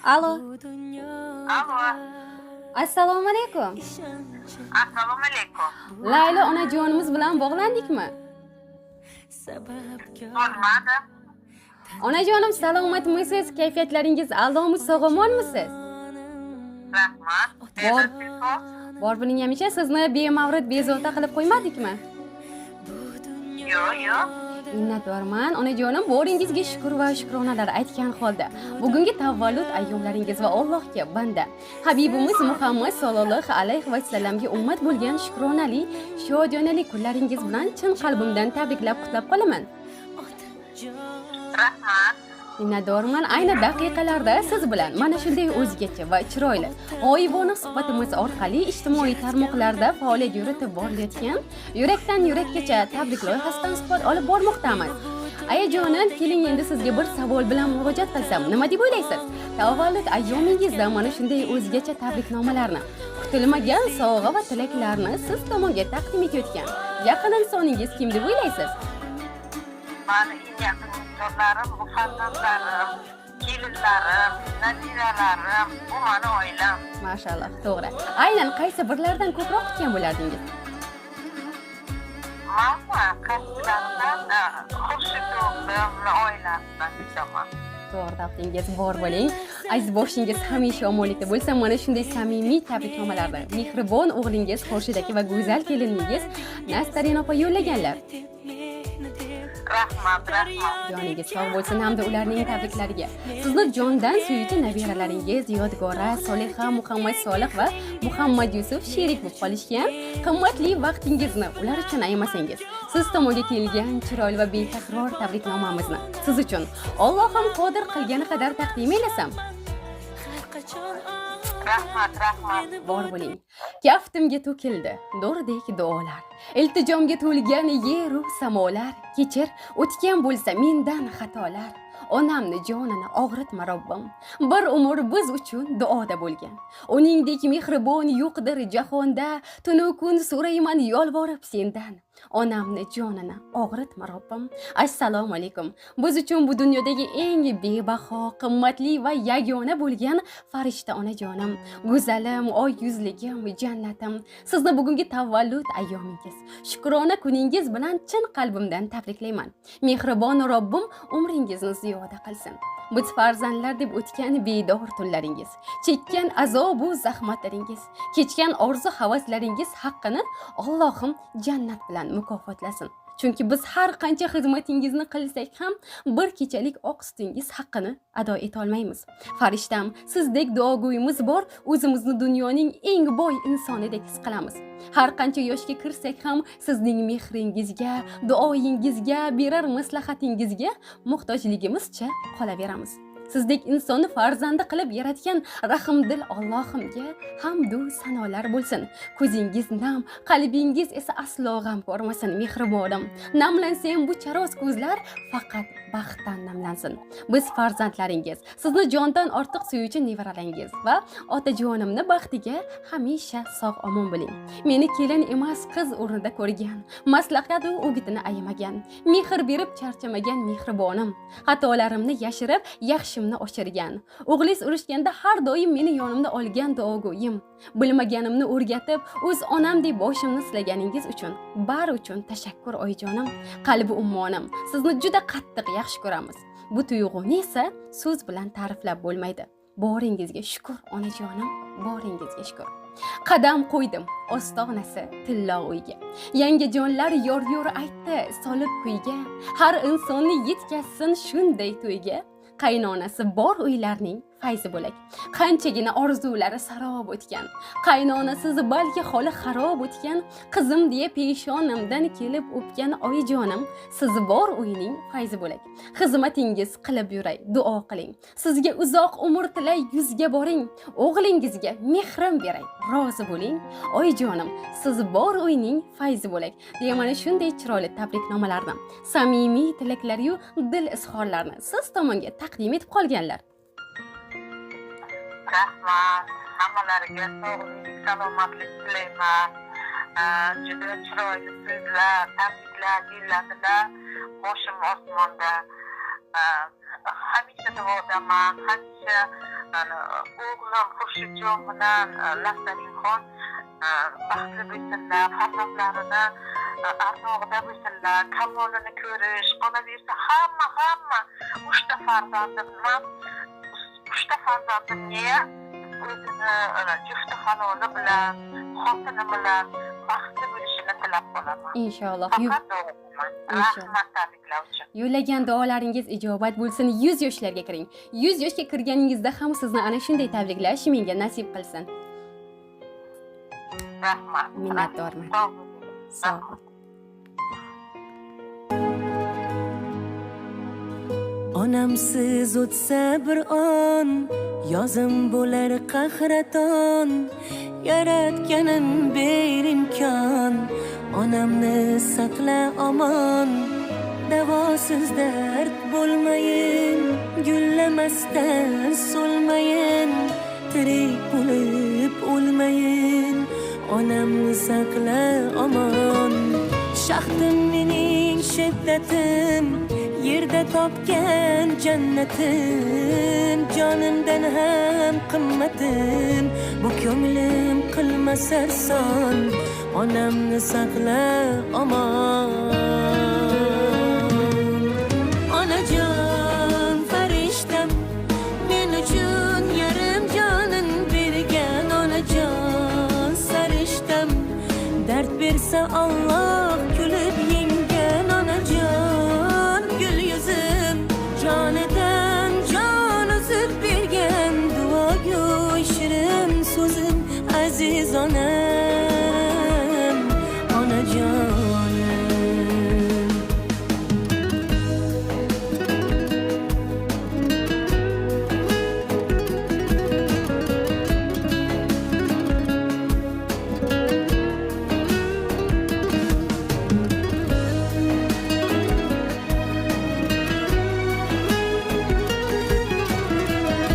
Alo. Alo. Assalomu alaykum. Assalomu alaykum. Laylo onajonimiz bilan bog'landikmi? Bo'lmadi. Onajonim salomatmisiz? Kayfiyatlaringiz a'lomi, sog'omonmisiz? Rahmat. Bor buning hamisha sizni bemavrid bezovta qilib qo'ymadikmi? Yo'q. Minnatdorman onajonim, boringizga shukr va shukronalar aytgan holda bugungi tavallud ayyomlaringiz va Allohga banda Habibimiz Muhammad sallallohu alayhi va sallamga ummat bo'lgan shukronali, shodiyonali kunlaringiz bilan chin qalbimdan tabriklab qutlab qolaman. Rahmat. Minnatdorman. Ayni daqiqalarda siz bilan mana shunday o'zgacha va chiroyli g'oyibona suhbatimiz orqali ijtimoiy tarmoqlarda faoliyat yuritib borilayotgan yurakdan yurakkacha tabrik loyihasidan suhbat olib bormoqdamiz. Ayajonim, keling endi sizga bir savol bilan murojaat qilsam, nima deb o'ylaysiz? Tavallud ayyomingizda mana shunday o'zgacha tabriknomalarni, kutilmagan sovg'a va tilaklarni siz tomonga taqdim etayotgan yaqin insoningiz kim deb o'ylaysiz? Mani yaqin insonlarim, bu farzandlarim, kelinlarim, nabiralarim, bu mani oilam. Mashalloh, to'g'ri. Aynan qaysi birlardan ko'proq kutgan bo'lardingiz? Mana qaysilardan Xurshid o'g'limni oilasidan kutaman. To'g'ri topdingiz, bor bo'ling. Aziz boshingiz hamisha omonlikda bo'lsa, mana shunday samimiy tabriknomalarni mehribon o'g'lingiz Xurshid aka va go'zal keliningiz Nastarin opa yo'llaganlar. Rahmat. Joningiz sog' bo'lsin hamda ularning tabriklariga sizni jondan suyuvchi nabiralaringiz Yodgora, Soliha, Muhammad Solih va Muhammad Yusuf sherik bo'lib qolishgan. Qimmatli vaqtingizni ular uchun ayamasangiz, siz tomonga kelgan chiroyli va betakror tabriknomamizni siz uchun Allohim qodir qilgani qadar taqdim elasam. Rahmat. Bor bo'ling. Kaftimga to'kildi do'rdek duolar. Iltijomga to'lgan yer u samolar. Kechir o'tgan bo'lsa mendan xatolar. Onamni jonini og'ritma Robbim. Bir umr biz uchun duoda bo'lgan. Uningdek mehribon yo'qdir jahonda. Tunu kun so'rayman yolvorib sendan. Onamni jonini og'ritma Robbim. Assalomu alaykum. Biz uchun bu dunyodagi eng bebaho, qimmatli va yagona bo'lgan farishta onajonim, go'zalim, oy yuzligim, jannatim. Sizni bugungi tavallud ayyomingiz, shukrona kuningiz bilan chin qalbimdan tabriklayman. Mehribon Robbim umringizni ziyoda qilsin. Biz farzandlar deb o'tgan bedor tunlaringiz, chekkan azob va zahmatlaringiz, kechgan orzu havaslaringiz haqqini Allohim jannat bilan mukofotlasin. Chunki biz har qancha xizmatingizni qilsak ham bir kechalik oq sutingiz haqqini ado eta olmaymiz. Farishtam, sizdek duogo'yimiz bor, o'zimizni dunyoning eng boy insonidek his qilamiz. Har qancha yoshga kirsak ham sizning mehringizga, duoyingizga, berar maslahatingizga muhtojligimizcha qolaveramiz. Sizdek insonni farzandi qilib yaratgan rahmdil Allohimga hamd va sanolar bo'lsin. Ko'zingiz nam, qalbingiz esa aslo g'am ko'rmasin, mehribonim. Namlansin bu charos ko'zlar, faqat baxtdan namlansin. Biz farzandlaringiz, sizni jondan ortiq suyuvchi nevaralaringiz va otajonimni baxtiga hamisha sog' omon bo'ling. Meni kelin emas, qiz o'rnida ko'rgan, maslahat va o'gitini ayamagan, mehr berib charchamagan mehribonim. Xatolarimni yashirib, yaxshimni oshirgan. O'g'liz urushganda har doim meni yonimda olgan duogo'yim. Bilmaganimni o'rgatib, o'z onam deb boshimni silaganingiz uchun, bari uchun tashakkur oyijonim. Qalbi ummonim, sizni juda qattiq yaxshi ko'ramiz. Bu tuyg'uni esa so'z bilan ta'riflab bo'lmaydi. Boringizga shukr onajonim, boringizga shukr. Qadam qo'ydim ostonasi tillo uyga. Yangi jonlar yor aytdi solib kuyga. Har insonni yetkazsin shunday to'yga. Qaynonasi bor uylarning fayzi bo'lak. Qanchagina orzulari sarob o'tgan. Qaynonasiz balki holi xarob o'tgan. Qizim deya peshonamdan kelib o'pgan oyijonim, siz bor uyning fayzi bo'lak. Xizmatingiz qilib yuray, duo qiling. Sizga uzoq umr tilay, yuzga boring. O'g'lingizga mehrim beray, rozi bo'ling. Oyijonim, siz bor uyning fayzi bo'lak. Deya mana shunday chiroyli tabriknomalarni, samimiy tilaklar yu dil izhorlarini siz tomonga taqdim etib qolganlar. Rahmat. Hammalariga sog'lik, salomatlik tilayman. Juda chiroyli so'zlar, tabriklar yo'lladilar. Boshim osmonda. Hamisha duodaman, hamisha Yani oğlum Xurshidjon bilan Laszarinxon baxtli bo'lsinlar, farzandlarini armog'ida bo'lsinlar, kamolini ko'rish, qolaversa hamma uchta farzandimga o'zini jufti haloli bilan, xotini bilan baxtli bo'lishini tilab qolaman. Inshaalloh. Faqat o'g'lim. Rahmat tabriklar uchun. Yo'llagan duolaringiz ijobat bo'lsin. 100 yoshlarga kiring. 100 yoshga kirganingizda ham sizni ana shunday tabriklash menga nasib qilsin. Rahmat. Minnatdorman. Sog' bo'ling. Onamsiz o'tsa bir on, yozim bo'lar qahraton. Yaratganim berimkon, onamni saqla omon. Davosiz dard bo'lmayin, gullamasdan so'lmayin. Tirik bo'lib o'lmayin, onamni saqla omon. Shaxtim mening shiddatim, yerda topgan jannatim. Jonimdan ham qimmatim, bu ko'nglim qilmas sarson. Onamni saqla omon. Onajon farishtam, men uchun yarim jonin bergan. Onajon sarishtam, dard bersa Alloh kulib yengan. Onajon gul yuzim, jonida